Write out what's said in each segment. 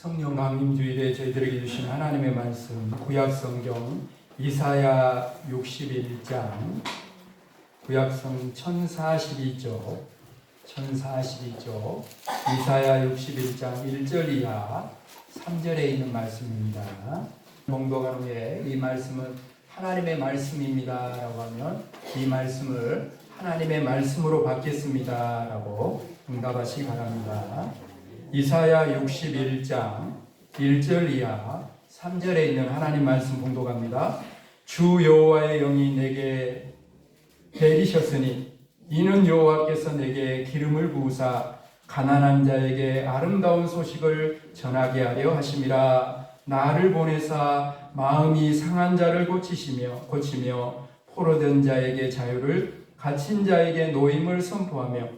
성령 강림주일에 저희들에게 주신 하나님의 말씀 구약성경 이사야 61장 구약성 1042쪽 이사야 61장 1절 이하 3절에 있는 말씀입니다. 봉독한 후에 이 말씀은 하나님의 말씀입니다 라고 하면 이 말씀을 하나님의 말씀으로 받겠습니다 라고 응답하시기 바랍니다. 이사야 61장 1절 이하 3절에 있는 하나님 말씀 봉독합니다. 주 여호와의 영이 내게 내리셨으니 이는 여호와께서 내게 기름을 부으사 가난한 자에게 아름다운 소식을 전하게 하려 하심이라. 나를 보내사 마음이 상한 자를 고치며 포로된 자에게 자유를 갇힌 자에게 노임을 선포하며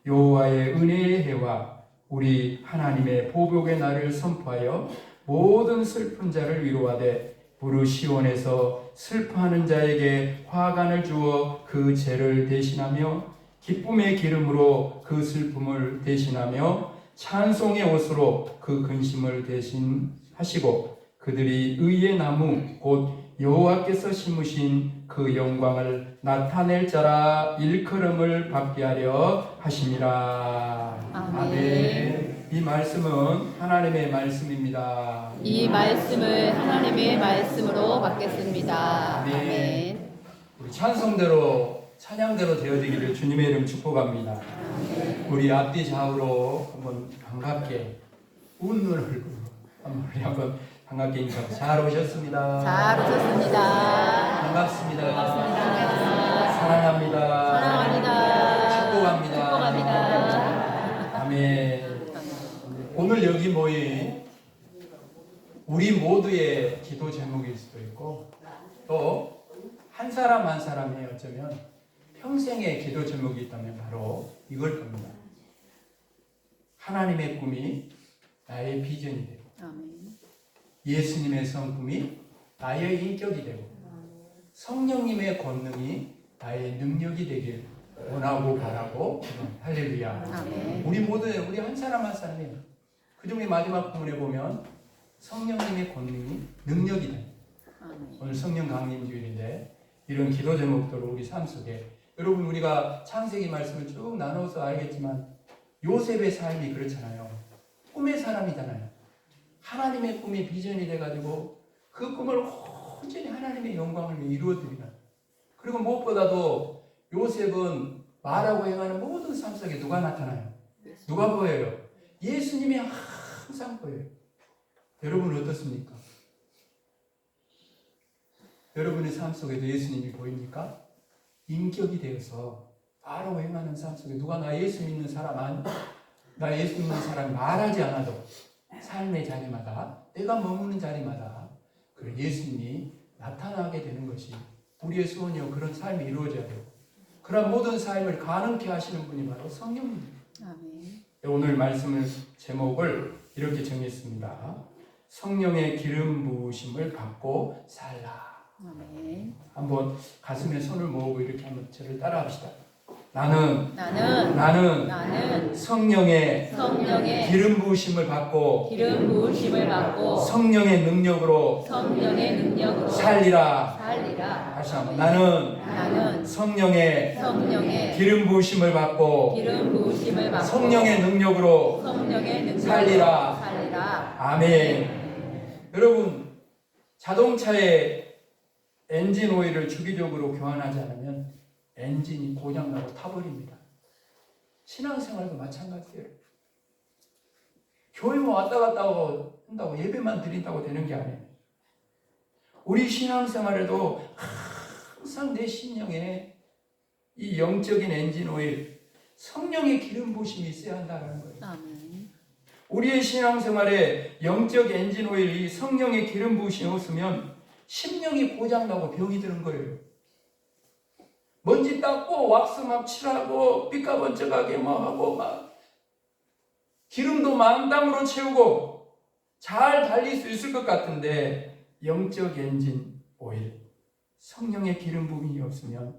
여호와의 은혜의 해와 우리 하나님의 보복의 날을 선포하여 모든 슬픈 자를 위로하되 부르시온에서 슬퍼하는 자에게 화관을 주어 그 죄를 대신하며 기쁨의 기름으로 그 슬픔을 대신하며 찬송의 옷으로 그 근심을 대신하시고 그들이 의의 나무 곧 여호와께서 심으신 그 영광을 나타낼 자라 일컬음을 받게 하려 하심이라. 아멘. 이 말씀은 하나님의 말씀입니다. 이 말씀을 하나님의 말씀으로 받겠습니다. 아멘. 우리 찬양대로 되어지기를 주님의 이름 축복합니다. 우리 앞뒤 좌우로 한번 반갑게 웃는 얼굴로 우리 한번 반갑게 인사. 잘 오셨습니다. 잘 오셨습니다. 반갑습니다. 반갑습니다. 사랑합니다. 축복합니다. 축복합니다. 아멘. 오늘 여기 모인 우리 모두의 기도 제목일 수도 있고 또 한 사람 한 사람의 어쩌면 평생의 기도 제목이 있다면 바로 이걸 겁니다. 하나님의 꿈이 나의 비전이 되고 예수님의 성품이 나의 인격이 되고 성령님의 권능이 나의 능력이 되길 원하고 바라고 할렐루야. 아멘. 우리 모두의 우리 한 사람 한 사람이 그중에 마지막 부분에 보면 성령님의 권능이 능력이 됩니다. 오늘 성령 강림주일인데 이런 기도 제목들을 우리 삶 속에 여러분 우리가 창세기 말씀을 쭉 나눠서 알겠지만 요셉의 삶이 그렇잖아요. 꿈의 사람이잖아요. 하나님의 꿈이 비전이 돼가지고 그 꿈을 온전히 하나님의 영광을 이루어드리는 그리고 무엇보다도 요셉은 말하고 행하는 모든 삶 속에 누가 나타나요? 누가 보여요? 예수님이 항상 보여요. 여러분은 어떻습니까? 여러분의 삶 속에도 예수님이 보입니까? 인격이 되어서 바로 행하는 삶 속에 누가 나 예수 믿는 사람이 말하지 않아도 삶의 자리마다 내가 머무는 자리마다 그 예수님이 나타나게 되는 것이 우리의 소원이요 그런 삶이 이루어져야 되고 그런 모든 삶을 가능케 하시는 분이 바로 성령님입니다. 오늘 말씀을 제목을 이렇게 정했습니다. 성령의 기름 부으심을 받고 살라. 한번 가슴에 손을 모으고 이렇게 한번 저를 따라합시다. 나는 성령의 기름 부으심을 받고 성령의 능력으로 살리라. 다시 한번 나는 성령의 기름 부으심을 받고 성령의 능력으로 살리라. 아멘. 여러분 자동차의 엔진 오일을 주기적으로 교환하지 않으면 엔진이 고장나고 타버립니다. 신앙생활도 마찬가지예요. 교회만 왔다 갔다 한다고 예배만 드린다고 되는 게 아니에요. 우리 신앙생활에도 항상 내 심령에 이 영적인 엔진 오일, 성령의 기름 부으심이 있어야 한다는 거예요. 우리의 신앙생활에 영적 엔진 오일, 이 성령의 기름 부으심이 없으면 심령이 고장나고 병이 드는 거예요. 먼지 닦고 왁스 막 칠하고 삐까번쩍하게 하고 기름도 만땅으로 채우고 잘 달릴 수 있을 것 같은데 영적 엔진 오일, 성령의 기름 부음이 없으면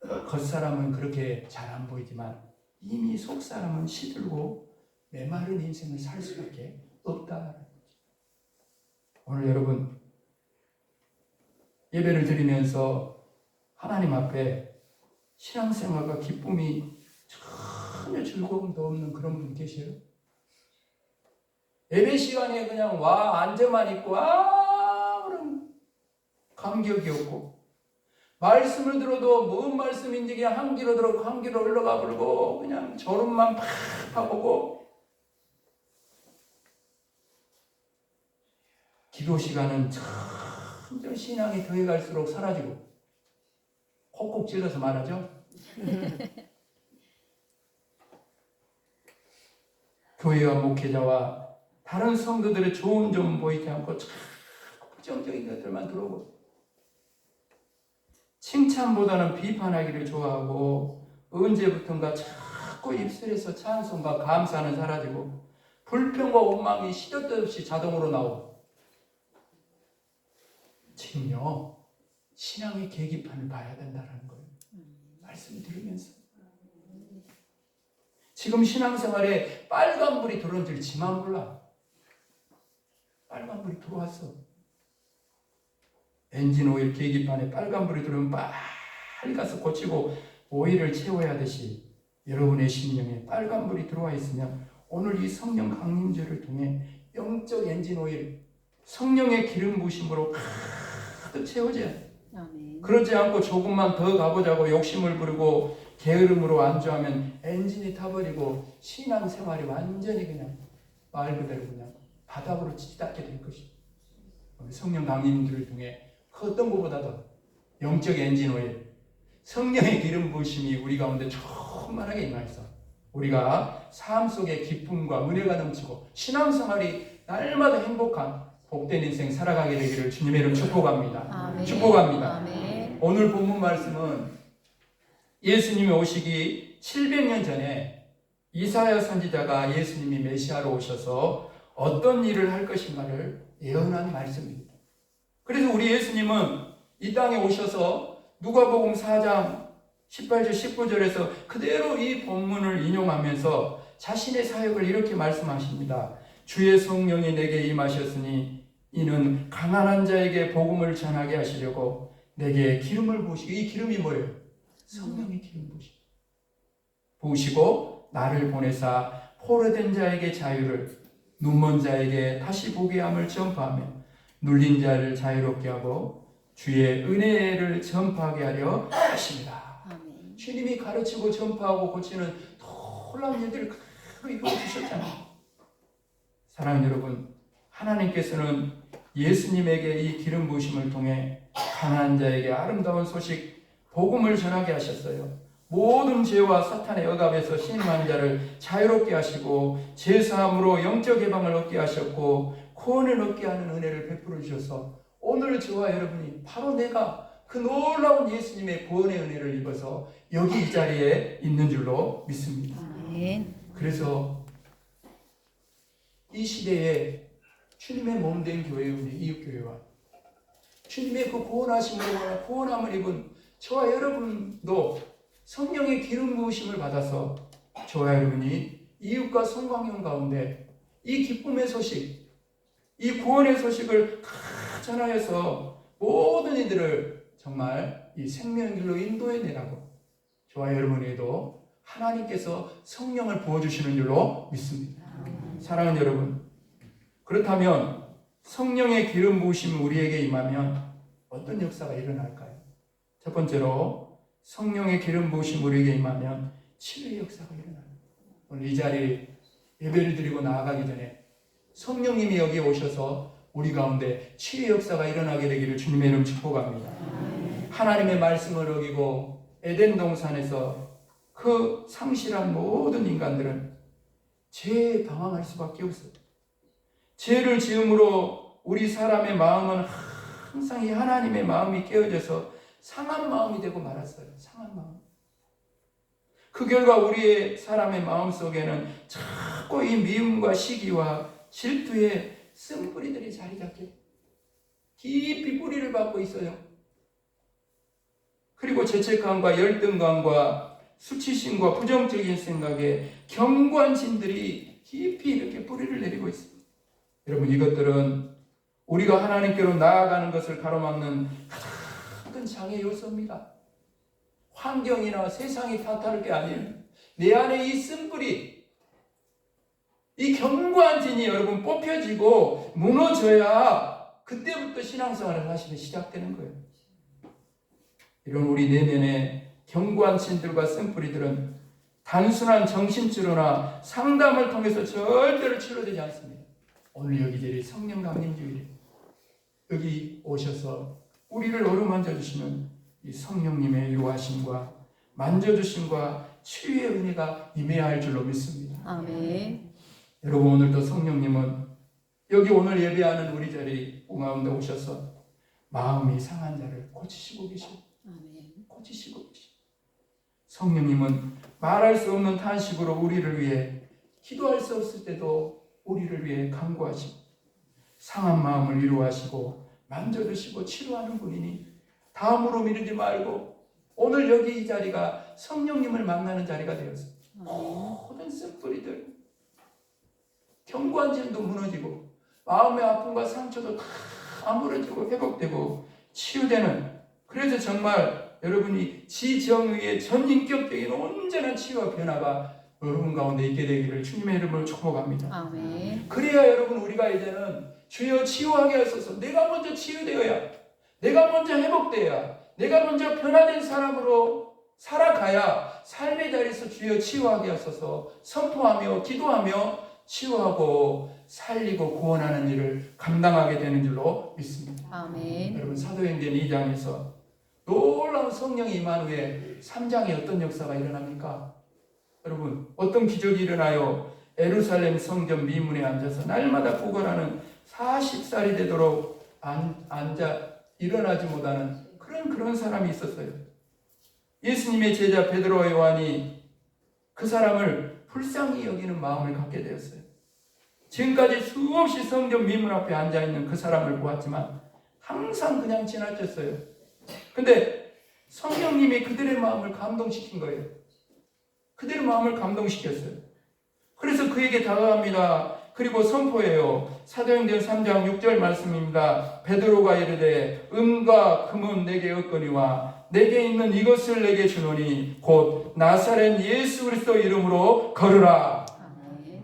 겉사람은 그렇게 잘 안 보이지만 이미 속사람은 시들고 메마른 인생을 살 수밖에 없다. 오늘 여러분 예배를 드리면서 하나님 앞에 신앙생활과 기쁨이 전혀 즐거움도 없는 그런 분 계세요? 예배 시간에 그냥 와 앉아만 있고 아무런 감격이 없고, 말씀을 들어도 뭔 말씀인지 그냥 한 귀로 들어고 한 귀로 흘러가 버리고 그냥 졸음만 팍 하고, 기도 시간은 점점 신앙이 더해갈수록 사라지고 콕콕 찔러서 말하죠. 교회와 목회자와 다른 성도들의 좋은 점 보이지 않고 자꾸 부정적인 것들만 들어오고, 칭찬보다는 비판하기를 좋아하고, 언제부턴가 자꾸 입술에서 찬송과 감사는 사라지고 불평과 원망이 시도 때도 없이 자동으로 나오고, 지금요 신앙의 계기판을 봐야 된다는 거예요. 말씀을 들으면서 지금 신앙생활에 빨간불이 들어온 줄 지만 몰라. 빨간불이 들어왔어. 엔진 오일 계기판에 빨간불이 들어오면 빨리 가서 고치고 오일을 채워야 하듯이, 여러분의 심령에 빨간불이 들어와 있으면 오늘 이 성령 강림제를 통해 영적 엔진 오일, 성령의 기름 부으심으로 가득 채워져야 돼. 그러지 않고 조금만 더 가보자고 욕심을 부리고 게으름으로 안주하면 엔진이 타버리고 신앙생활이 완전히 그냥 말 그대로 그냥 바닥으로 치닫게 될 것이다. 성령 강림들을 통해 그 어떤 것보다도 영적 엔진 오일, 성령의 기름 부으심이 우리 가운데 충만하게 임하여서 우리가 삶 속에 기쁨과 은혜가 넘치고 신앙생활이 날마다 행복한 복된 인생 살아가게 되기를 주님의 이름 축복합니다. 아멘. 축복합니다. 아멘. 오늘 본문 말씀은 예수님이 오시기 700년 전에 이사야 선지자가 예수님이 메시아로 오셔서 어떤 일을 할 것인가를 예언한 말씀입니다. 그래서 우리 예수님은 이 땅에 오셔서 누가복음 4장 18절 19절에서 그대로 이 본문을 인용하면서 자신의 사역을 이렇게 말씀하십니다. 주의 성령이 내게 임하셨으니 이는 가난한 자에게 복음을 전하게 하시려고 내게 기름을 부으시고, 이 기름이 뭐예요? 성령의 기름 부으시고 나를 보내사 포로된 자에게 자유를, 눈먼 자에게 다시 보게 함을 전파하며 눌린 자를 자유롭게 하고 주의 은혜를 전파하게 하려 하십니다. 아멘. 주님이 가르치고 전파하고 고치는 놀라운 일들을 그대로 이루어 주셨잖아요. 사랑하는 여러분, 하나님께서는 예수님에게 이 기름 부으심을 통해 가난한 자에게 아름다운 소식, 복음을 전하게 하셨어요. 모든 죄와 사탄의 억압에서 신임한 자를 자유롭게 하시고 죄사함으로 영적 해방을 얻게 하셨고 구원을 얻게 하는 은혜를 베풀어 주셔서 오늘 저와 여러분이 바로 내가 그 놀라운 예수님의 구원의 은혜를 입어서 여기 이 자리에 있는 줄로 믿습니다. 아멘. 그래서 이 시대에 주님의 몸된 교회, 우리 이웃교회와 주님의 그 구원하심으로 구원함을 입은 저와 여러분도 성령의 기름 부으심을 받아서 저와 여러분이 이웃과 성광용 가운데 이 기쁨의 소식, 이 구원의 소식을 전하여서 모든 이들을 정말 이 생명의 길로 인도해내라고 저와 여러분에게도 하나님께서 성령을 부어주시는 줄로 믿습니다. 사랑하는 여러분, 그렇다면 성령의 기름 부으심이 우리에게 임하면 어떤 역사가 일어날까요? 첫 번째로 성령의 기름 부으심이 우리에게 임하면 치유의 역사가 일어납니다. 오늘 이 자리에 예배를 드리고 나아가기 전에 성령님이 여기에 오셔서 우리 가운데 치유의 역사가 일어나게 되기를 주님의 이름 축복합니다. 하나님의 말씀을 어기고 에덴 동산에서 그 상실한 모든 인간들은 죄에 방황할 수밖에 없어요. 죄를 지음으로 우리 사람의 마음은 항상 이 하나님의 마음이 깨어져서 상한 마음이 되고 말았어요. 상한 마음. 그 결과 우리의 사람의 마음 속에는 자꾸 이 미움과 시기와 질투의 쓴뿌리들이 자리 잡게 깊이 뿌리를 받고 있어요. 그리고 죄책감과 열등감과 수치심과 부정적인 생각에 견고한 진들이 깊이 이렇게 뿌리를 내리고 있습니다. 여러분, 이것들은 우리가 하나님께로 나아가는 것을 가로막는 가장 큰 장애 요소입니다. 환경이나 세상이 탓할 게 아니에요. 내 안에 이 쓴뿌리, 이 견고한 진이 여러분 뽑혀지고 무너져야 그때부터 신앙생활을 하시면 시작되는 거예요. 이런 우리 내면의 견고한 진들과 쓴뿌리들은 단순한 정신치료나 상담을 통해서 절대로 치료되지 않습니다. 오늘 여기저기 성령 강림 주일에 여기 오셔서 우리를 어루만져 주시는 이 성령님의 요하심과 만져주심과 치유의 은혜가 임해야 할 줄로 믿습니다. 아멘. 여러분, 오늘도 성령님은 여기 오늘 예배하는 우리 자리 가운데 오셔서 마음이 상한 자를 고치시고 계시고 아멘. 고치시고 계시고 성령님은 말할 수 없는 탄식으로 우리를 위해 기도할 수 없을 때도 우리를 위해 간구하시고 상한 마음을 위로하시고 만져주시고 치료하는 분이니 다음으로 미루지 말고 오늘 여기 이 자리가 성령님을 만나는 자리가 되었어요. 모든 쓴뿌리들, 견고한 진도 무너지고 마음의 아픔과 상처도 다 아물어지고 회복되고 치유되는, 그래서 정말 여러분이 지정의의 전인격적인 온전한 치유와 변화가 여러분 가운데 있게 되기를 주님의 이름으로 축복합니다. 아멘. 그래야 여러분 우리가 이제는 주여 치유하게 하소서, 내가 먼저 치유되어야, 내가 먼저 회복되어야, 내가 먼저 변화된 사람으로 살아가야 삶의 자리에서 주여 치유하게 하소서 선포하며 기도하며 치유하고 살리고 구원하는 일을 감당하게 되는 줄로 믿습니다. 아멘. 여러분, 사도행전 2장에서 놀라운 성령이 임한 후에 3장에 어떤 역사가 일어납니까? 여러분, 어떤 기적이 일어나요? 예루살렘 성전 미문에 앉아서 날마다 구걸하는 40살이 되도록 앉아 일어나지 못하는 그런 사람이 있었어요. 예수님의 제자 베드로와 요한이 그 사람을 불쌍히 여기는 마음을 갖게 되었어요. 지금까지 수없이 성전 미문 앞에 앉아있는 그 사람을 보았지만 항상 그냥 지나쳤어요. 근데 성령님이 그들의 마음을 감동시킨 거예요. 그들의 마음을 감동시켰어요. 그래서 그에게 다가갑니다. 그리고 선포해요. 사도행전 3장 6절 말씀입니다. 베드로가 이르되 은과 금은 내게 없거니와 내게 있는 이것을 내게 주노니 곧 나사렛 예수 그리스도 이름으로 걸으라. 아멘.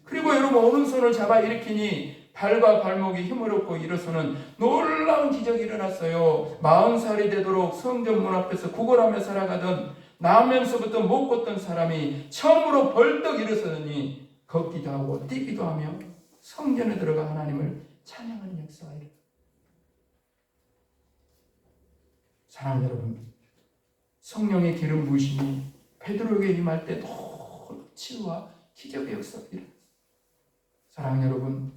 그리고 여러분, 오른손을 잡아 일으키니 발과 발목이 힘을 얻고 일어서는 놀라운 기적이 일어났어요. 40살이 되도록 성전 문 앞에서 구걸하며 살아가던 나면서부터 못 걷던 사람이 처음으로 벌떡 일어서더니 걷기도 하고 뛰기도 하며 성전에 들어가 하나님을 찬양하는 역사가 일어납니다. 사랑하는 여러분, 성령의 기름 부으심이 베드로에게 임할 때 놀라운 치유와 기적의 역사가 일어났습니다. 사랑하는 여러분,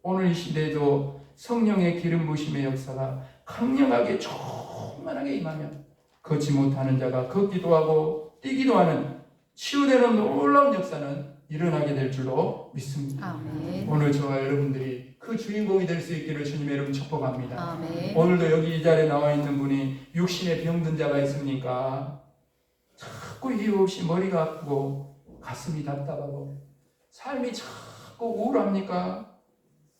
오늘 이 시대에도 성령의 기름 부으심의 역사가 강력하게 충만하게 임하면 걷지 못하는 자가 걷기도 하고 뛰기도 하는 치유되는 놀라운 역사는 일어나게 될 줄로 믿습니다. 아멘. 오늘 저와 여러분들이 그 주인공이 될 수 있기를 주님의 이름 축복합니다. 아멘. 오늘도 여기 이 자리에 나와 있는 분이 육신에 병든 자가 있습니까? 자꾸 이유 없이 머리가 아프고 가슴이 답답하고 삶이 자꾸 우울합니까?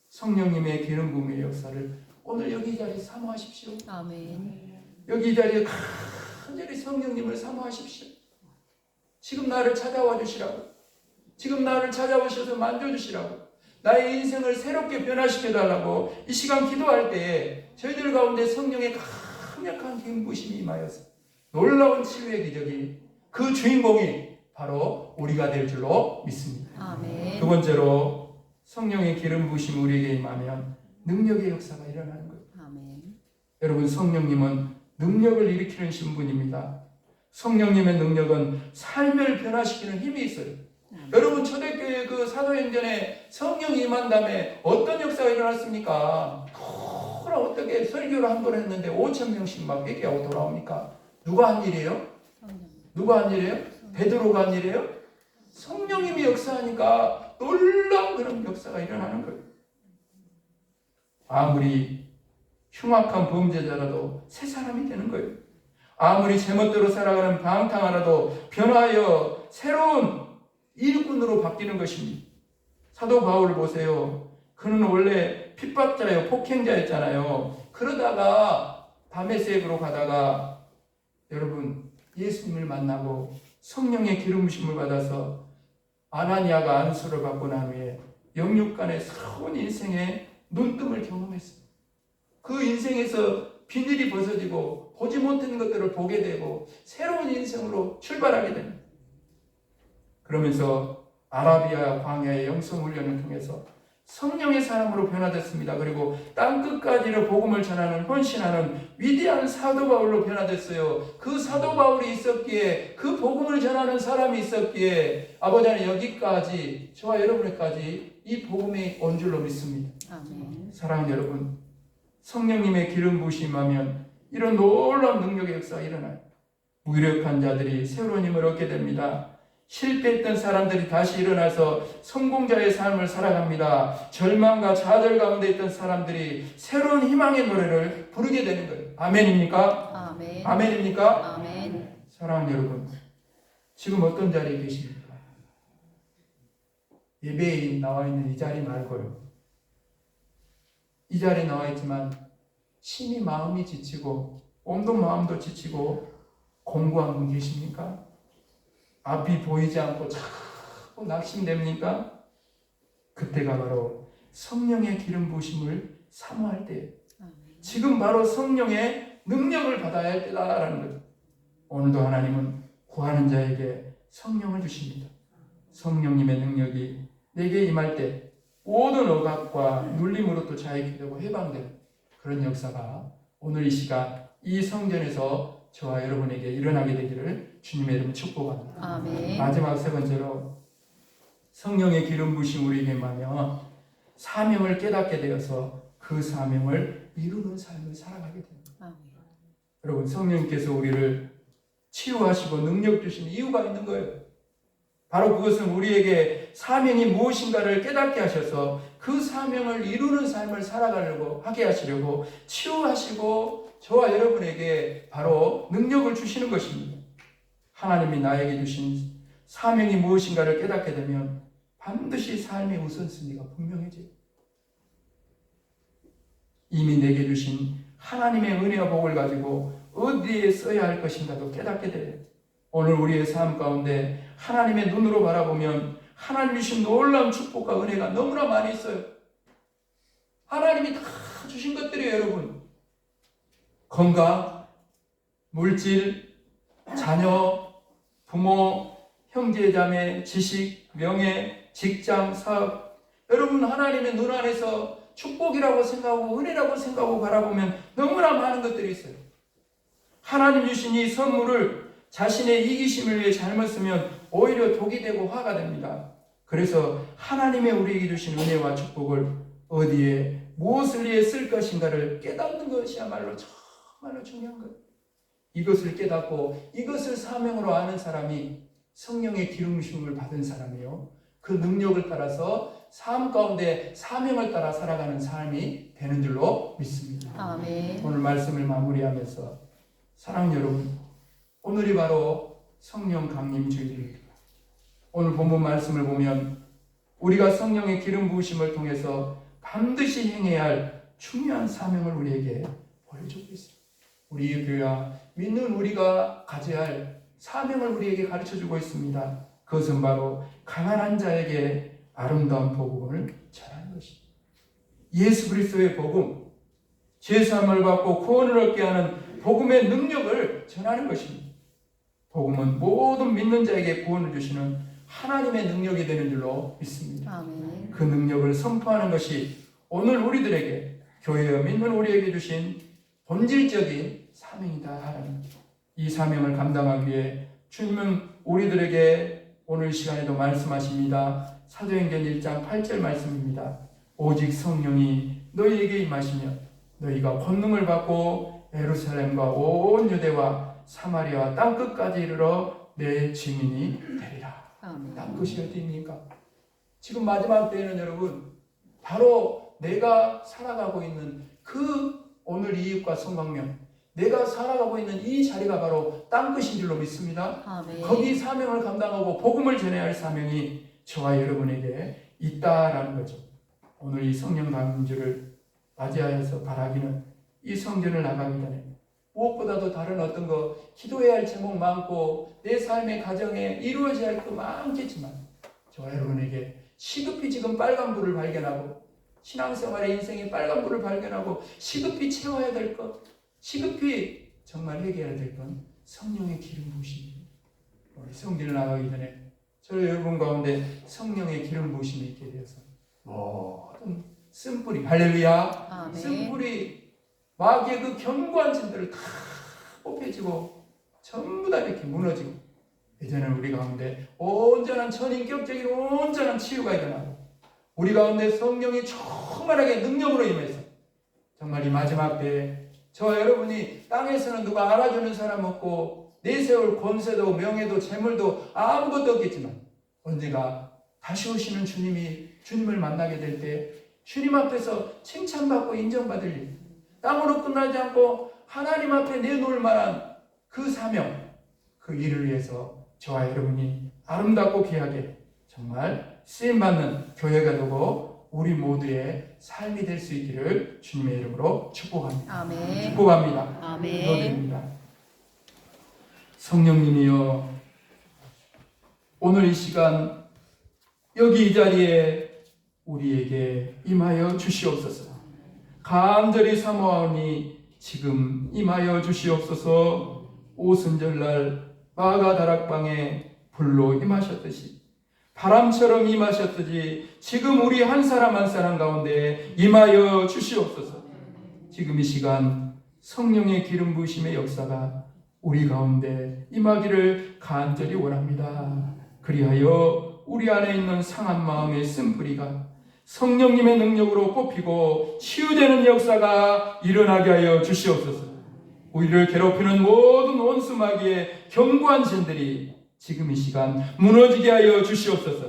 성령님의 기름 부음의 역사를 오늘 여기 이 자리에 사모하십시오. 아멘. 여기 이 자리에 간절히 성령님을 사모하십시오. 지금 나를 찾아와 주시라고, 지금 나를 찾아오셔서 만져주시라고, 나의 인생을 새롭게 변화시켜달라고 이 시간 기도할 때에 저희들 가운데 성령의 강력한 기름 부으심이 임하여서 놀라운 치유의 기적이, 그 주인공이 바로 우리가 될 줄로 믿습니다. 아멘. 두 번째로, 성령의 기름 부으심이 우리에게 임하면 능력의 역사가 일어나는 거예요. 아멘. 여러분, 성령님은 능력을 일으키는 신분입니다. 성령님의 능력은 삶을 변화시키는 힘이 있어요. 여러분, 초대교회 그 사도행전에 성령이 임한 다음에 어떤 역사가 일어났습니까? 어떻게 설교를 한 번 했는데 5,000명씩 막 회개하고 돌아옵니까? 누가 한 일이에요? 누가 한 일이에요? 베드로가 한 일이에요? 성령님이 역사하니까 놀라운 그런 역사가 일어나는 거예요. 아무리 흉악한 범죄자라도 새 사람이 되는 거예요. 아무리 제멋대로 살아가는 방탕하라도 변화하여 새로운 일꾼으로 바뀌는 것입니다. 사도 바울을 보세요. 그는 원래 핍박자예요. 폭행자였잖아요. 그러다가 다메섹으로 가다가 여러분 예수님을 만나고 성령의 기름 부심을 받아서 아나니아가 안수를 받고 난 후에 영육간의 새로운 인생의 눈뜸을 경험했어요. 그 인생에서 비늘이 벗어지고 보지 못한 것들을 보게 되고 새로운 인생으로 출발하게 됩니다. 그러면서 아라비아 광야의 영성 훈련을 통해서 성령의 사람으로 변화됐습니다. 그리고 땅끝까지를 복음을 전하는 헌신하는 위대한 사도 바울로 변화됐어요. 그 사도 바울이 있었기에 그 복음을 전하는 사람이 있었기에 아버지는 여기까지 저와 여러분에까지 이 복음이 온 줄로 믿습니다. 아멘. 사랑하는 여러분, 성령님의 기름 부심하면 이런 놀라운 능력의 역사가 일어나요. 무력한 자들이 새로운 힘을 얻게 됩니다. 실패했던 사람들이 다시 일어나서 성공자의 삶을 살아갑니다. 절망과 좌절 가운데 있던 사람들이 새로운 희망의 노래를 부르게 되는 거예요. 아멘입니까? 아멘. 아멘입니까? 아멘. 사랑하는 여러분, 지금 어떤 자리에 계십니까? 예배에 나와 있는 이 자리 말고요. 이 자리에 나와 있지만 심히 마음이 지치고 온도 마음도 지치고 공부한 분 계십니까? 앞이 보이지 않고 자꾸 낙심됩니까? 그때가 바로 성령의 기름 부심을 사모할 때, 지금 바로 성령의 능력을 받아야 할 때다라는 거죠. 오늘도 하나님은 구하는 자에게 성령을 주십니다. 성령님의 능력이 내게 임할 때 모든 억압과 눌림으로부터 자유케 되고 해방되는 그런 역사가 오늘 이 시간 이 성전에서 저와 여러분에게 일어나게 되기를 주님의 이름으로 축복합니다. 아멘. 마지막 세 번째로 성령의 기름 부심 우리에게 임하며 사명을 깨닫게 되어서 그 사명을 이루는 삶을 살아가게 됩니다. 아멘. 여러분, 성령님께서 우리를 치유하시고 능력 주신 이유가 있는 거예요. 바로 그것은 우리에게 사명이 무엇인가를 깨닫게 하셔서 그 사명을 이루는 삶을 살아가려고 하게 하시려고 치유하시고 저와 여러분에게 바로 능력을 주시는 것입니다. 하나님이 나에게 주신 사명이 무엇인가를 깨닫게 되면 반드시 삶의 우선순위가 분명해져요. 이미 내게 주신 하나님의 은혜와 복을 가지고 어디에 써야 할 것인가도 깨닫게 돼요. 오늘 우리의 삶 가운데 하나님의 눈으로 바라보면 하나님 주신 놀라운 축복과 은혜가 너무나 많이 있어요. 하나님이 다 주신 것들이에요, 여러분. 건강, 물질, 자녀, 부모, 형제, 자매, 지식, 명예, 직장, 사업. 여러분, 하나님의 눈 안에서 축복이라고 생각하고 은혜라고 생각하고 바라보면 너무나 많은 것들이 있어요. 하나님 주신 이 선물을 자신의 이기심을 위해 잘못 쓰면 오히려 독이 되고 화가 됩니다. 그래서 하나님의 우리에게 주신 은혜와 축복을 어디에 무엇을 위해 쓸 것인가를 깨닫는 것이야말로 정말로 중요한 거예요. 이것을 깨닫고 이것을 사명으로 아는 사람이 성령의 기름 부심을 받은 사람이요, 그 능력을 따라서 삶 가운데 사명을 따라 살아가는 삶이 되는 줄로 믿습니다. 아멘. 오늘 말씀을 마무리하면서 사랑하는 여러분, 오늘이 바로 성령 강림 주일입니다. 오늘 본문 말씀을 보면 우리가 성령의 기름 부으심을 통해서 반드시 행해야 할 중요한 사명을 우리에게 보여주고 있습니다. 우리 교회와 믿는 우리가 가져야 할 사명을 우리에게 가르쳐주고 있습니다. 그것은 바로 가난한 자에게 아름다운 복음을 전하는 것입니다. 예수 그리스도의 복음, 죄사함을 받고 구원을 얻게 하는 복음의 능력을 전하는 것입니다. 복음은 모든 믿는 자에게 구원을 주시는 하나님의 능력이 되는 줄로 믿습니다. 아멘. 그 능력을 선포하는 것이 오늘 우리들에게, 교회에 믿는 우리에게 주신 본질적인 사명이다. 이 사명을 감당하기 위해 주님은 우리들에게 오늘 시간에도 말씀하십니다. 사도행전 1장 8절 말씀입니다. 오직 성령이 너희에게 임하시면 너희가 권능을 받고 예루살렘과 온 유대와 사마리아 땅끝까지 이르러 내 증인이 되리라. 아멘. 땅끝이 어디입니까? 지금 마지막 때에는 여러분, 바로 내가 살아가고 있는 그 오늘 이웃과 성광명, 내가 살아가고 있는 이 자리가 바로 땅끝인 줄로 믿습니다. 아멘. 거기 사명을 감당하고 복음을 전해야 할 사명이 저와 여러분에게 있다라는 거죠. 오늘 이 성령 강림주를 맞이하여서 바라기는 이 성전을 나가기 전에 무엇보다도 다른 어떤 거 기도해야 할 제목 많고 내 삶의 가정에 이루어져야 할 거 많겠지만 저와 여러분에게 시급히 지금 빨간불을 발견하고 신앙생활의 인생에 빨간불을 발견하고 시급히 채워야 될 것, 시급히 정말 해결해야 될 건 성령의 기름 부으심입니다. 우리 성전을 나가기 전에 저 여러분 가운데 성령의 기름 부으심이 있게 되어서 모든 쓴뿌리, 할렐루야, 아멘. 쓴뿌리 마귀의 그 견고한 진들을 다 뽑혀지고 전부 다 이렇게 무너지고 이제는 우리 가운데 온전한 전인격적인 온전한 치유가 일어나고 우리 가운데 성령이 충만하게 능력으로 임해서 정말 이 마지막 때에 저와 여러분이 땅에서는 누가 알아주는 사람 없고 내세울 권세도 명예도 재물도 아무것도 없겠지만 언제가 다시 오시는 주님을 만나게 될 때 주님 앞에서 칭찬받고 인정받을 일, 땅으로 끝나지 않고 하나님 앞에 내놓을 만한 그 사명, 그 일을 위해서 저와 여러분이 아름답고 귀하게 정말 쓰임받는 교회가 되고 우리 모두의 삶이 될 수 있기를 주님의 이름으로 축복합니다. 아멘. 축복합니다. 아멘. 기도드립니다. 성령님이여, 오늘 이 시간 여기 이 자리에 우리에게 임하여 주시옵소서. 간절히 사모하오니 지금 임하여 주시옵소서. 오순절날 마가 다락방에 불로 임하셨듯이 바람처럼 임하셨듯이 지금 우리 한 사람 한 사람 가운데 임하여 주시옵소서. 지금 이 시간 성령의 기름 부으심의 역사가 우리 가운데 임하기를 간절히 원합니다. 그리하여 우리 안에 있는 상한 마음의 쓴뿌리가 성령님의 능력으로 뽑히고 치유되는 역사가 일어나게 하여 주시옵소서. 우리를 괴롭히는 모든 원수 마귀의 견고한 진들이 지금 이 시간 무너지게 하여 주시옵소서.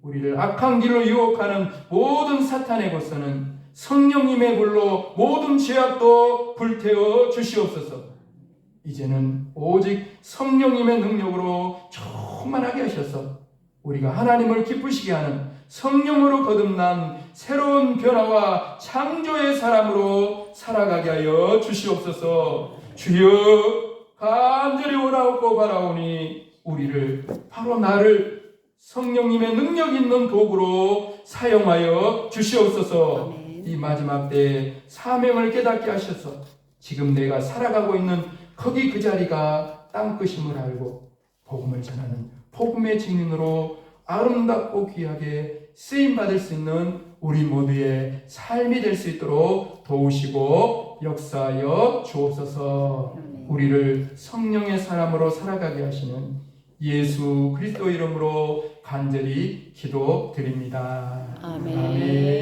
우리를 악한 길로 유혹하는 모든 사탄의 권세는 성령님의 불로 모든 죄악도 불태워 주시옵소서. 이제는 오직 성령님의 능력으로 충만하게 하셔서 우리가 하나님을 기쁘시게 하는 성령으로 거듭난 새로운 변화와 창조의 사람으로 살아가게 하여 주시옵소서. 주여, 간절히 원하옵고 바라오니 우리를, 바로 나를 성령님의 능력 있는 도구로 사용하여 주시옵소서. 아멘. 이 마지막 때에 사명을 깨닫게 하셔서 지금 내가 살아가고 있는 거기 그 자리가 땅끝임을 알고 복음을 전하는 복음의 증인으로 아름답고 귀하게 쓰임받을 수 있는 우리 모두의 삶이 될 수 있도록 도우시고 역사하여 주옵소서. 우리를 성령의 사람으로 살아가게 하시는 예수 그리스도 이름으로 간절히 기도드립니다. 아멘. 아멘.